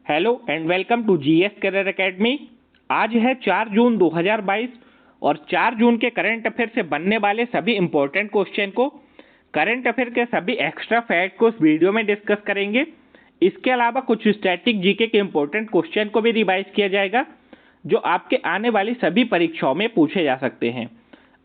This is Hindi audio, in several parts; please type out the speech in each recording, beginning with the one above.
Hello and welcome to GS career academy. आज है 4 जून 2022 और 4 जून के करंट अफेयर से बनने वाले सभी इंपॉर्टेंट क्वेश्चन को, करंट अफेयर के सभी एक्स्ट्रा फैक्ट को इस वीडियो में डिस्कस करेंगे। इसके अलावा कुछ स्टैटिक जीके के इंपॉर्टेंट क्वेश्चन को भी रिवाइज किया जाएगा जो आपके आने वाली सभी परीक्षाओं में पूछे जा सकते हैं।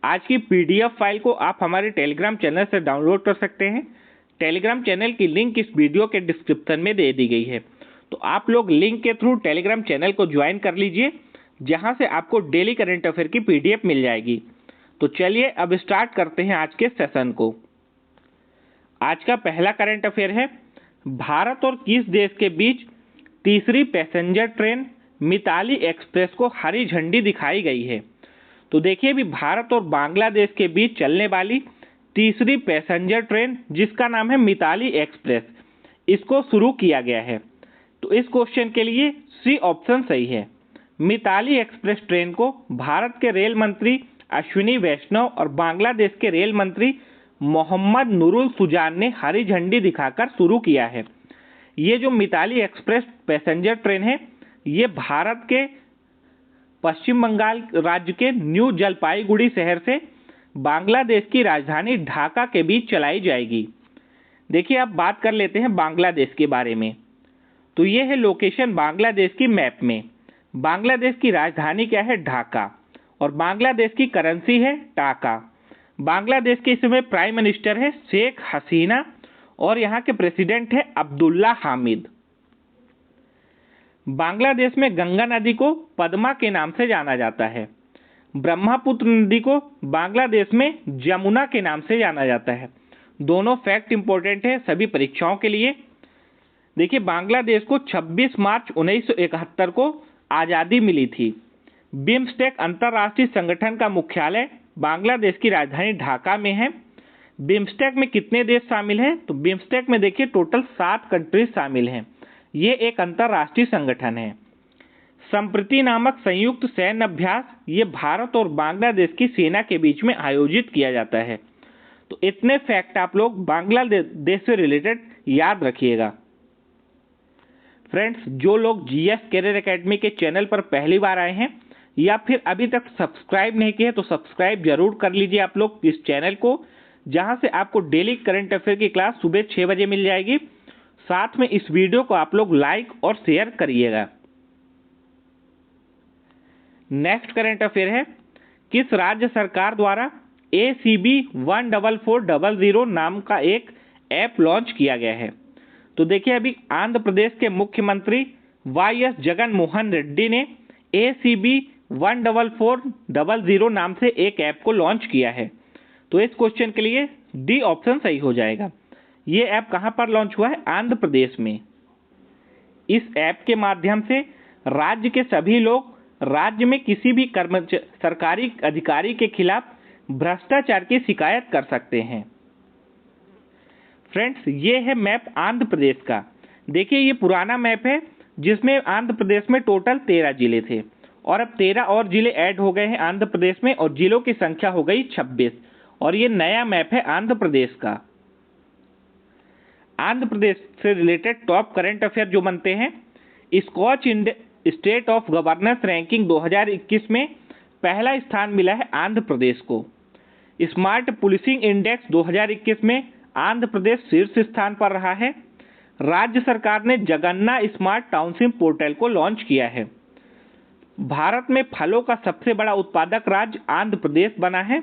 आज की पीडीएफ फाइल को आप हमारे टेलीग्राम चैनल से डाउनलोड कर सकते हैं। टेलीग्राम चैनल की लिंक इस वीडियो के डिस्क्रिप्शन में दे दी गई है, तो आप लोग लिंक के थ्रू टेलीग्राम चैनल को ज्वाइन कर लीजिए, जहां से आपको डेली करंट अफेयर की पीडीएफ मिल जाएगी। तो चलिए अब स्टार्ट करते हैं आज के सेशन को। आज का पहला करंट अफेयर है, भारत और किस देश के बीच तीसरी पैसेंजर ट्रेन मिताली एक्सप्रेस को हरी झंडी दिखाई गई है। तो देखिए, अभी भारत और बांग्लादेश के बीच चलने वाली तीसरी पैसेंजर ट्रेन जिसका नाम है मिताली एक्सप्रेस, इसको शुरू किया गया है। तो इस क्वेश्चन के लिए सी ऑप्शन सही है। मिताली एक्सप्रेस ट्रेन को भारत के रेल मंत्री अश्विनी वैष्णव और बांग्लादेश के रेल मंत्री मोहम्मद नूरुल सुजान ने हरी झंडी दिखाकर शुरू किया है। ये जो मिताली एक्सप्रेस पैसेंजर ट्रेन है, ये भारत के पश्चिम बंगाल राज्य के न्यू जलपाईगुड़ी शहर से बांग्लादेश की राजधानी ढाका के बीच चलाई जाएगी। देखिए, अब बात कर लेते हैं बांग्लादेश के बारे में। तो ये है लोकेशन बांग्लादेश की मैप में। बांग्लादेश की राजधानी क्या है? ढाका। और बांग्लादेश की करेंसी है टाका। बांग्लादेश के इस समय प्राइम मिनिस्टर है शेख हसीना और यहाँ के प्रेसिडेंट है अब्दुल्ला हामिद। बांग्लादेश में गंगा नदी को पद्मा के नाम से जाना जाता है। ब्रह्मपुत्र नदी को बांग्लादेश में जमुना के नाम से जाना जाता है। दोनों फैक्ट इंपॉर्टेंट है सभी परीक्षाओं के लिए। देखिए, बांग्लादेश को 26 मार्च 1971 को आज़ादी मिली थी। बिम्स्टेक अंतर्राष्ट्रीय संगठन का मुख्यालय बांग्लादेश की राजधानी ढाका में है। बिम्स्टेक में कितने देश शामिल हैं? तो बिम्स्टेक में देखिए टोटल 7 कंट्रीज शामिल हैं। ये एक अंतर्राष्ट्रीय संगठन है। संप्रति नामक संयुक्त सैन्य अभ्यास ये भारत और बांग्लादेश की सेना के बीच में आयोजित किया जाता है। तो इतने फैक्ट आप लोग बांग्लादेश से रिलेटेड याद रखिएगा। फ्रेंड्स, जो लोग जीएस करियर एकेडमी के चैनल पर पहली बार आए हैं या फिर अभी तक सब्सक्राइब नहीं किए तो सब्सक्राइब जरूर कर लीजिए आप लोग इस चैनल को, जहां से आपको डेली करंट अफेयर की क्लास सुबह 6 बजे मिल जाएगी। साथ में इस वीडियो को आप लोग लाइक और शेयर करिएगा। नेक्स्ट करंट अफेयर है, किस राज्य सरकार द्वारा ACB 14400 नाम का एक ऐप लॉन्च किया गया है? तो देखिए, अभी आंध्र प्रदेश के मुख्यमंत्री YS जगन मोहन रेड्डी ने ACB 14400 नाम से एक ऐप को लॉन्च किया है। तो इस क्वेश्चन के लिए डी ऑप्शन सही हो जाएगा। ये ऐप कहां पर लॉन्च हुआ है? आंध्र प्रदेश में। इस ऐप के माध्यम से राज्य के सभी लोग राज्य में किसी भी सरकारी अधिकारी के खिलाफ भ्रष्टाचार की शिकायत कर सकते हैं। फ्रेंड्स, ये है मैप आंध्र प्रदेश का। देखिए, ये पुराना मैप है जिसमें आंध्र प्रदेश में टोटल 13 जिले थे और अब 13 और जिले ऐड हो गए हैं आंध्र प्रदेश में और जिलों की संख्या हो गई 26। और ये नया मैप है आंध्र प्रदेश का। आंध्र प्रदेश से रिलेटेड टॉप करंट अफेयर जो बनते हैं, Skoch state of governance ranking 2021 में पहला स्थान मिला है आंध्र प्रदेश को। स्मार्ट पुलिसिंग इंडेक्स 2021 में आंध्र प्रदेश शीर्ष स्थान पर रहा है। राज्य सरकार ने जगन्ना स्मार्ट टाउनशिप पोर्टल को लॉन्च किया है। भारत में फलों का सबसे बड़ा उत्पादक राज्य आंध्र प्रदेश बना है।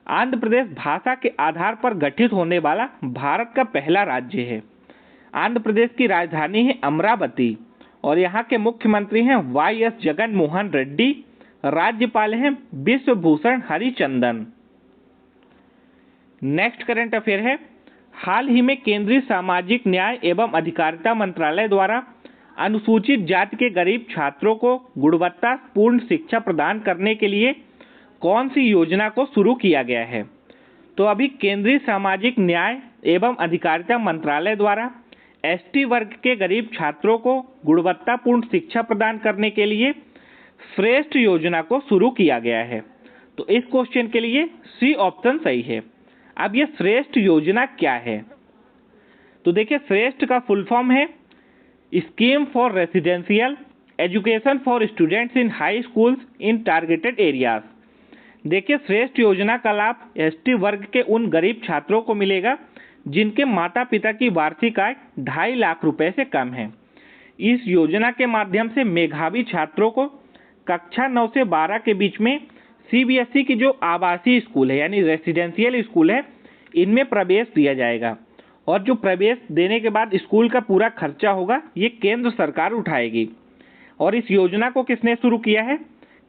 आंध्र प्रदेश भाषा के आधार पर गठित होने वाला भारत का पहला राज्य है। आंध्र प्रदेश की राजधानी है अमरावती और यहाँ के मुख्यमंत्री हैं YS जगन मोहन रेड्डी। राज्यपाल हैं Vishwabhushan Harichandan. Next current affair है, हाल ही में केंद्रीय सामाजिक न्याय एवं अधिकारिता मंत्रालय द्वारा अनुसूचित जाति के गरीब छात्रों को गुणवत्तापूर्ण शिक्षा प्रदान करने के लिए कौन सी योजना को शुरू किया गया है? तो अभी केंद्रीय सामाजिक न्याय एवं अधिकारिता मंत्रालय द्वारा ST वर्ग के गरीब छात्रों को गुणवत्तापूर्ण शिक्षा प्रदान करने के लिए श्रेष्ठ योजना को शुरू किया गया है। तो इस क्वेश्चन के लिए सी ऑप्शन सही है। अब यह श्रेष्ठ योजना क्या है? तो देखिए, श्रेष्ठ का फुल फॉर्म है scheme for residential education for students in high schools in targeted areas. देखिए, श्रेष्ठ योजना का लाभ एसटी वर्ग के उन गरीब छात्रों को मिलेगा जिनके माता पिता की वार्षिक आय 2.5 लाख रुपए से कम है। इस योजना के माध्यम से मेधावी छात्रों को कक्षा 9 से 12 के बीच में सीबीएसई की जो आवासीय स्कूल है यानी रेसिडेंशियल स्कूल है, इनमें प्रवेश दिया जाएगा और जो प्रवेश देने के बाद स्कूल का पूरा खर्चा होगा ये केंद्र सरकार उठाएगी। और इस योजना को किसने शुरू किया है?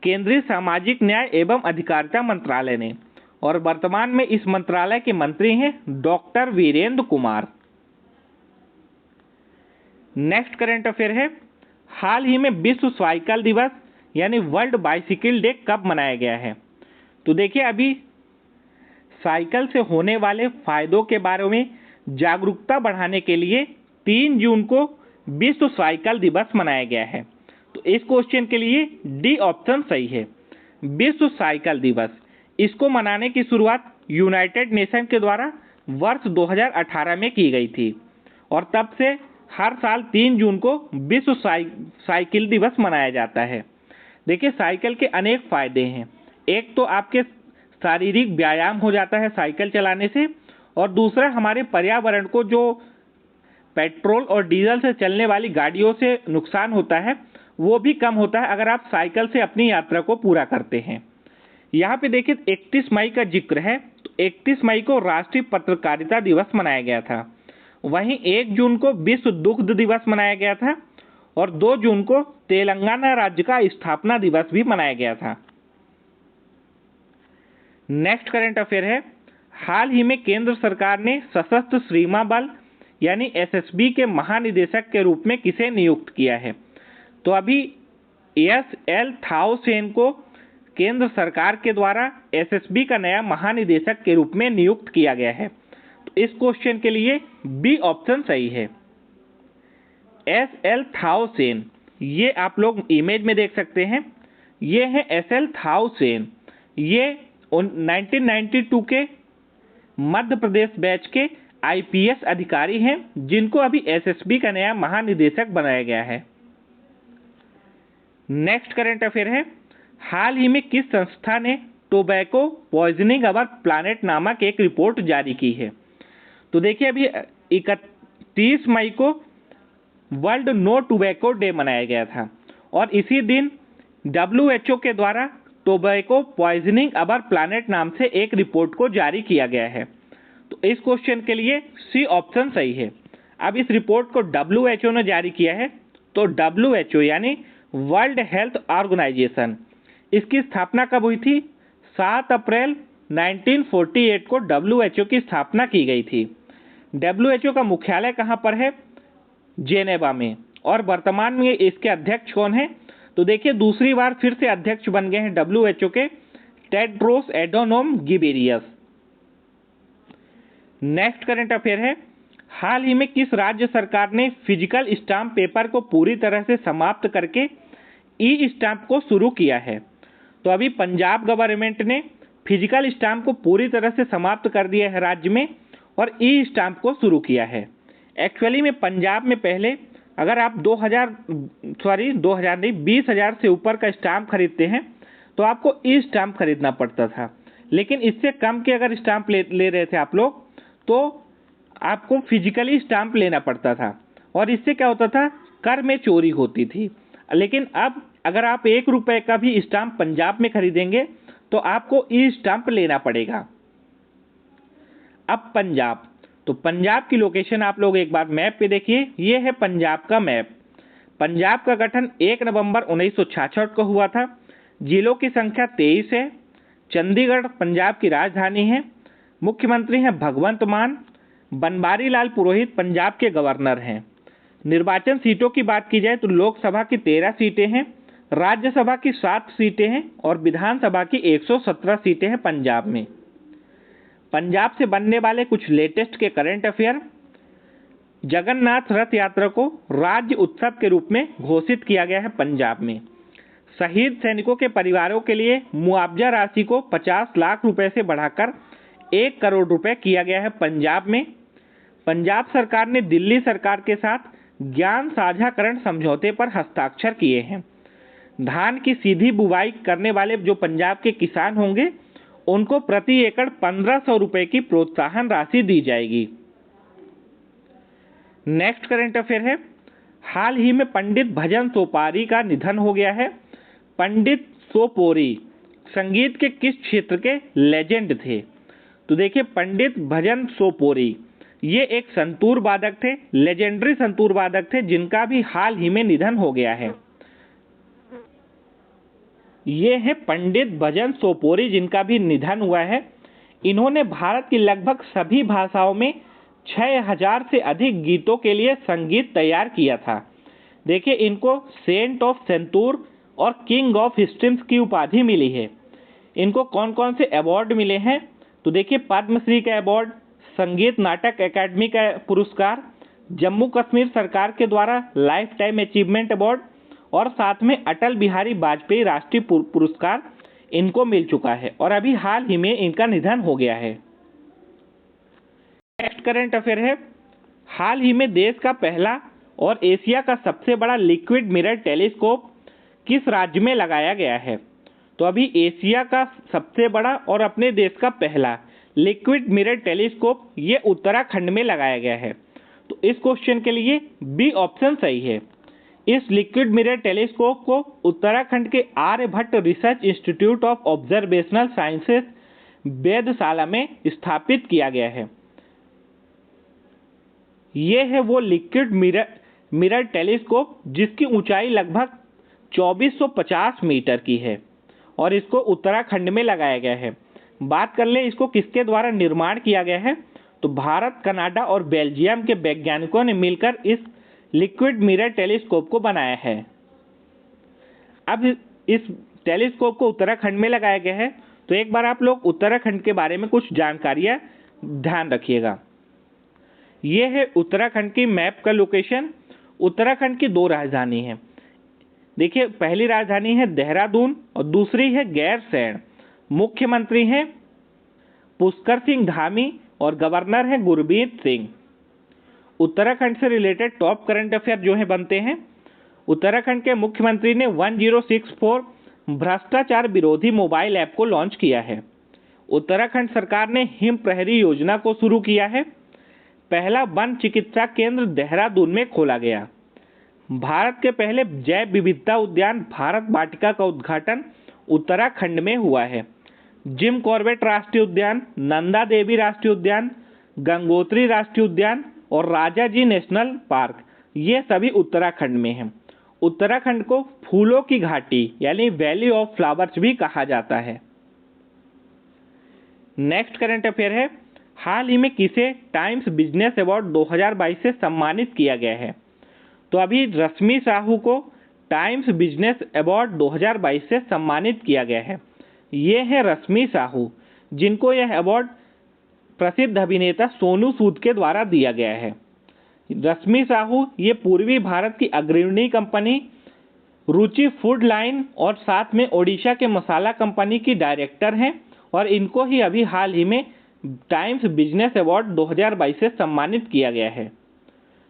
केंद्रीय सामाजिक न्याय एवं अधिकारिता मंत्रालय ने, और वर्तमान में इस मंत्रालय के मंत्री हैं doctor Virendra Kumar. Next current affair है, हाल ही में विश्व साइकिल दिवस यानी वर्ल्ड बाइसिकल डे कब मनाया गया है? तो देखिए, अभी साइकिल से होने वाले फायदों के बारे में जागरूकता बढ़ाने के लिए 3 जून को विश्व साइकिल दिवस मनाया गया है। तो इस क्वेश्चन के लिए डी ऑप्शन सही है, विश्व साइकिल दिवस। इसको मनाने की शुरुआत यूनाइटेड नेशन के द्वारा वर्ष 2018 में की गई थी और तब से हर साल 3 जून को विश्व साइकिल दिवस मनाया जाता है। देखिए, साइकिल के अनेक फायदे हैं। एक तो आपके शारीरिक व्यायाम हो जाता है साइकिल चलाने से, और दूसरा हमारे पर्यावरण को जो पेट्रोल और डीजल से चलने वाली गाड़ियों से नुकसान होता है वो भी कम होता है अगर आप साइकिल से अपनी यात्रा को पूरा करते हैं। यहाँ पे देखिए, 31 मई का जिक्र है, तो 31 मई को राष्ट्रीय पत्रकारिता दिवस मनाया गया था। वहीं 1 जून को विश्व दुग्ध दिवस मनाया गया था और 2 जून को तेलंगाना राज्य का स्थापना दिवस भी मनाया गया था। नेक्स्ट करंट अफेयर है, हाल ही में केंद्र सरकार ने सशस्त्र सीमा बल यानी एसएसबी के महानिदेशक के रूप में किसे नियुक्त किया है? तो अभी एस.एल. थाउसेन को केंद्र सरकार के द्वारा एसएसबी का नया महानिदेशक के रूप में नियुक्त किया गया है। तो इस क्वेश्चन के लिए बी ऑप्शन सही है, एस.एल. थाउसेन। ये आप लोग इमेज में देख सकते हैं, ये है एस.एल. थाउसेन। ये 1992 के मध्य प्रदेश बैच के आईपीएस अधिकारी हैं जिनको अभी एसएसबी का नया महानिदेशक बनाया गया है। नेक्स्ट करंट अफेयर है, हाल ही में किस संस्था ने टोबैको पॉइजनिंग अवर प्लैनेट नामक एक रिपोर्ट जारी की है? तो देखिए, अभी 31 मई को वर्ल्ड नो टोबैको डे मनाया गया था और इसी दिन WHO के द्वारा टोबैको पॉइजनिंग अवर प्लैनेट नाम से एक रिपोर्ट को जारी किया गया है। तो इस क्वेश्चन के लिए सी ऑप्शन सही है। अब इस रिपोर्ट को WHO ने जारी किया है, तो WHO यानी वर्ल्ड हेल्थ ऑर्गेनाइजेशन, इसकी स्थापना कब हुई थी? 7 अप्रैल 1948 को WHO की स्थापना की गई थी। WHO का मुख्यालय कहाँ पर है? जेनेवा में। और वर्तमान में इसके अध्यक्ष कौन है? तो देखिए, दूसरी बार फिर से अध्यक्ष बन गए हैं WHO के टेड्रोस एडोनोम गिबेरियस। नेक्स्ट करंट अफेयर है, हाल ही में किस राज्य सरकार ने फिजिकल स्टाम्प पेपर को पूरी तरह से समाप्त करके ई स्टाम्प को शुरू किया है? तो अभी पंजाब गवर्नमेंट ने फिजिकल स्टाम्प को पूरी तरह से समाप्त कर दिया है राज्य में और ई स्टाम्प को शुरू किया है। एक्चुअली में पंजाब में पहले अगर आप 20,000 से ऊपर का स्टाम्प खरीदते हैं तो आपको ई स्टाम्प खरीदना पड़ता था, लेकिन इससे कम के अगर स्टाम्प ले रहे थे आप लोग तो आपको फिजिकली स्टाम्प लेना पड़ता था और इससे क्या होता था? कर में चोरी होती थी। लेकिन अब अगर आप 1 रुपए का भी स्टाम्प पंजाब में खरीदेंगे तो आपको ई स्टाम्प लेना पड़ेगा। अब पंजाब, तो पंजाब की लोकेशन आप लोग एक बार मैप पे देखिए, ये है पंजाब का मैप। पंजाब का गठन 1 नवंबर 1966 को हुआ था। जिलों की संख्या 23 है। चंडीगढ़ पंजाब की राजधानी है। मुख्यमंत्री हैं भगवंत मान। बनवारी लाल पुरोहित पंजाब के गवर्नर हैं। निर्वाचन सीटों की बात की जाए तो लोकसभा की 13 सीटें हैं, राज्यसभा की 7 सीटें हैं और विधानसभा की 117 सीटें हैं पंजाब में। पंजाब से बनने वाले कुछ लेटेस्ट के करंट अफेयर, जगन्नाथ रथ यात्रा को राज्य उत्सव के रूप में घोषित किया गया है पंजाब में। शहीद सैनिकों के परिवारों के लिए मुआवजा राशि को 50 लाख रुपए से बढ़ाकर 1 करोड़ रुपए किया गया है पंजाब में। पंजाब सरकार ने दिल्ली सरकार के साथ ज्ञान साझाकरण समझौते पर हस्ताक्षर किए हैं। धान की सीधी बुवाई करने वाले जो पंजाब के किसान होंगे उनको प्रति एकड़ 1500 रुपए की प्रोत्साहन राशि दी जाएगी। नेक्स्ट करंट अफेयर है, हाल ही में पंडित भजन सोपारी का निधन हो गया है। पंडित सोपोरी संगीत के किस क्षेत्र के लेजेंड थे? तो देखिए, पंडित भजन सोपोरी ये एक संतूर वादक थे, लेजेंडरी संतूर वादक थे, जिनका भी हाल ही में निधन हो गया है। ये है पंडित भजन सोपोरी, जिनका भी निधन हुआ है। इन्होंने भारत की लगभग सभी भाषाओं में 6000 से अधिक गीतों के लिए संगीत तैयार किया था। देखिए, इनको सेंट ऑफ संतूर और किंग ऑफ स्ट्रिम्स की उपाधि मिली है। इनको कौन कौन से अवार्ड मिले हैं? तो देखिए, पद्मश्री का अवार्ड, संगीत नाटक अकादमी का पुरस्कार, जम्मू कश्मीर सरकार के द्वारा लाइफ टाइम अचीवमेंट अवार्ड और साथ में अटल बिहारी वाजपेयी राष्ट्रीय पुरस्कार इनको मिल चुका है और अभी हाल ही में इनका निधन हो गया है। नेक्स्ट करंट अफेयर है, हाल ही में देश का पहला और एशिया का सबसे बड़ा लिक्विड मिरर टेलीस्कोप किस राज्य में लगाया गया है? तो अभी एशिया का सबसे बड़ा और अपने देश का पहला लिक्विड मिरर टेलीस्कोप ये उत्तराखंड में लगाया गया है। तो इस क्वेश्चन के लिए बी ऑप्शन सही है। इस लिक्विड मिरर टेलीस्कोप को उत्तराखंड के Aryabhatta research institute of observational sciences वेधशाला में स्थापित किया गया है। यह है वो लिक्विड मिरर टेलीस्कोप जिसकी ऊंचाई लगभग 2450 मीटर की है और इसको उत्तराखंड में लगाया गया है। बात कर ले इसको किसके द्वारा निर्माण किया गया है? तो भारत, कनाडा और बेल्जियम के वैज्ञानिकों ने मिलकर इस लिक्विड मिरर टेलीस्कोप को बनाया है। अब इस टेलीस्कोप को उत्तराखंड में लगाया गया है, तो एक बार आप लोग उत्तराखंड के बारे में कुछ जानकारियां ध्यान रखिएगा। यह है उत्तराखंड की मैप का लोकेशन। उत्तराखंड की 2 राजधानी है। देखिए, पहली राजधानी है देहरादून और दूसरी है गैरसैंण। मुख्यमंत्री हैं पुष्कर सिंह धामी और गवर्नर हैं गुरमीत सिंह। उत्तराखंड से रिलेटेड टॉप करंट अफेयर जो है बनते हैं। उत्तराखंड के मुख्यमंत्री ने 1064 भ्रष्टाचार विरोधी मोबाइल ऐप को लॉन्च किया है। उत्तराखंड सरकार ने हिम प्रहरी योजना को शुरू किया है। पहला वन चिकित्सा केंद्र देहरादून में खोला गया। भारत के पहले जैव विविधता उद्यान भारत वाटिका का उद्घाटन उत्तराखंड में हुआ है। जिम कॉर्बेट राष्ट्रीय उद्यान, नंदा देवी राष्ट्रीय उद्यान, गंगोत्री राष्ट्रीय उद्यान और राजाजी नेशनल पार्क ये सभी उत्तराखंड में हैं। उत्तराखंड को फूलों की घाटी यानी वैली ऑफ फ्लावर्स भी कहा जाता है। नेक्स्ट करंट अफेयर है, हाल ही में किसे टाइम्स बिजनेस अवार्ड 2022 से सम्मानित किया गया है? तो अभी रश्मि साहू को टाइम्स बिजनेस अवार्ड 2022 से सम्मानित किया गया है। ये है रश्मि साहू, जिनको यह अवार्ड प्रसिद्ध अभिनेता सोनू सूद के द्वारा दिया गया है। रश्मि साहू ये पूर्वी भारत की अग्रणी कंपनी रुचि फूड लाइन और साथ में ओडिशा के मसाला कंपनी की डायरेक्टर हैं और इनको ही अभी हाल ही में टाइम्स बिजनेस अवार्ड 2022 से सम्मानित किया गया है।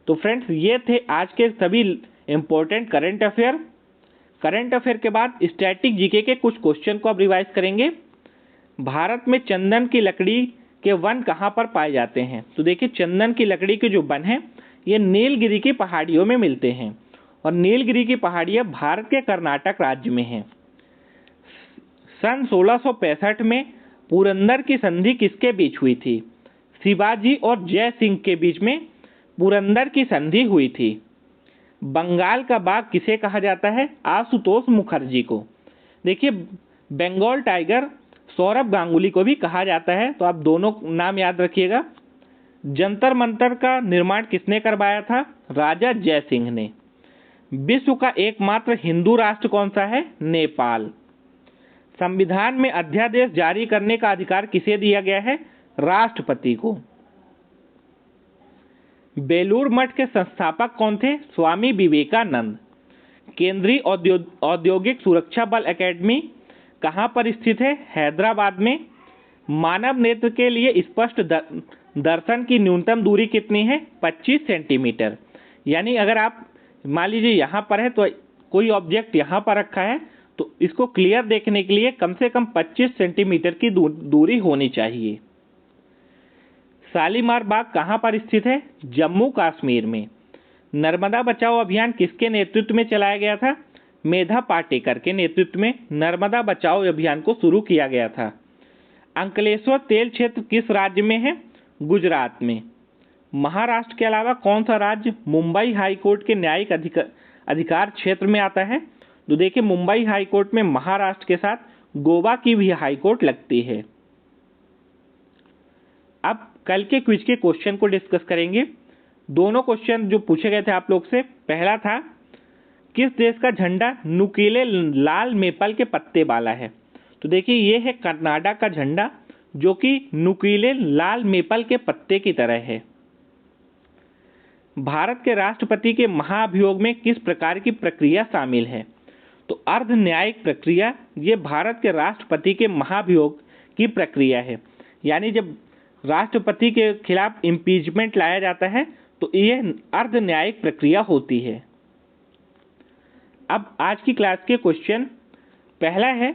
तो फ्रेंड्स, ये थे आज के सभी important current affair. Current affair के बाद स्टैटिक जीके के कुछ क्वेश्चन को अब रिवाइज करेंगे। भारत में चंदन की लकड़ी के वन कहाँ पर पाए जाते हैं? तो देखिए, चंदन की लकड़ी के जो वन हैं ये नीलगिरी की पहाड़ियों में मिलते हैं और नीलगिरी की पहाड़ियाँ भारत के कर्नाटक राज्य में हैं। सन 1665 में पुरंदर की संधि किसके बीच हुई थी? शिवाजी और जय सिंह के बीच में पुरंदर की संधि हुई थी। बंगाल का बाघ किसे कहा जाता है? आशुतोष मुखर्जी को। देखिए, बंगाल टाइगर सौरभ गांगुली को भी कहा जाता है, तो आप दोनों नाम याद रखिएगा। जंतर मंतर का निर्माण किसने करवाया था? राजा जय सिंह ने। विश्व का एकमात्र हिंदू राष्ट्र कौन सा है? नेपाल। संविधान में अध्यादेश जारी करने का अधिकार किसे दिया गया है? राष्ट्रपति को। बेलूर मठ के संस्थापक कौन थे? स्वामी विवेकानंद। केंद्रीय औद्योगिक सुरक्षा बल एकेडमी कहाँ पर स्थित है? हैदराबाद में। मानव नेत्र के लिए स्पष्ट दर्शन की न्यूनतम दूरी कितनी है? 25 सेंटीमीटर। यानी अगर आप मान लीजिए यहाँ पर है तो कोई ऑब्जेक्ट यहाँ पर रखा है तो इसको क्लियर देखने के लिए कम से कम 25 सेंटीमीटर की दूरी होनी चाहिए। शालीमार बाग कहाँ पर स्थित है? जम्मू कश्मीर में। नर्मदा बचाओ अभियान किसके नेतृत्व में चलाया गया था? मेधा पाटेकर के नेतृत्व में नर्मदा बचाओ अभियान को शुरू किया गया था। अंकलेश्वर तेल क्षेत्र किस राज्य में है? गुजरात में। महाराष्ट्र के अलावा कौन सा राज्य मुंबई हाईकोर्ट के न्यायिक अधिकार क्षेत्र में आता है? तो देखिए, मुंबई हाईकोर्ट में महाराष्ट्र के साथ गोवा की भी हाईकोर्ट लगती है। अब कल के क्विज के क्वेश्चन को डिस्कस करेंगे। दोनों क्वेश्चन जो पूछे गए थे आप लोग से, पहला था किस देश का झंडा नुकीले लाल मेपल के पत्ते वाला है? तो देखिए, ये है कनाडा का झंडा जो कि नुकीले लाल मेपल के पत्ते की तरह है। भारत के राष्ट्रपति के महाभियोग में किस प्रकार की प्रक्रिया शामिल है? तो अर्ध न्यायिक प्रक्रिया ये भारत के राष्ट्रपति के महाभियोग की प्रक्रिया है। यानी जब राष्ट्रपति के खिलाफ इम्पीचमेंट लाया जाता है तो यह अर्ध न्यायिक प्रक्रिया होती है। अब आज की क्लास के क्वेश्चन, पहला है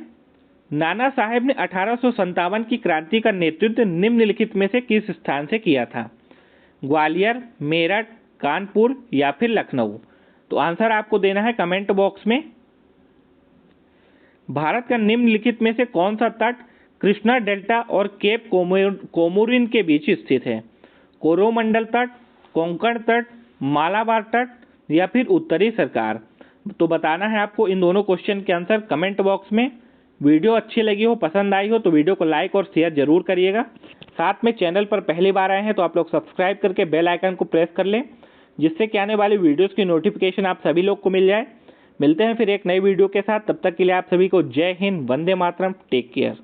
नाना साहेब ने 1857 की क्रांति का नेतृत्व निम्नलिखित में से किस स्थान से किया था? ग्वालियर, मेरठ, कानपुर या फिर लखनऊ? तो आंसर आपको देना है कमेंट बॉक्स में। भारत का निम्नलिखित में से कौन सा तट कृष्णा डेल्टा और केप कोमोरिन के बीच स्थित है? कोरोमंडल तट, कोंकण तट, मालाबार तट या फिर उत्तरी सरकार? तो बताना है आपको इन दोनों क्वेश्चन के आंसर कमेंट बॉक्स में। वीडियो अच्छी लगी हो, पसंद आई हो तो वीडियो को लाइक और शेयर जरूर करिएगा। साथ में चैनल पर पहली बार आए हैं तो आप लोग सब्सक्राइब करके बेल आइकन को प्रेस कर लें, जिससे कि आने वाली वीडियोस की नोटिफिकेशन आप सभी लोग को मिल जाए। मिलते हैं फिर एक नई वीडियो के साथ, तब तक के लिए आप सभी को जय हिंद, वंदे मातरम, टेक केयर।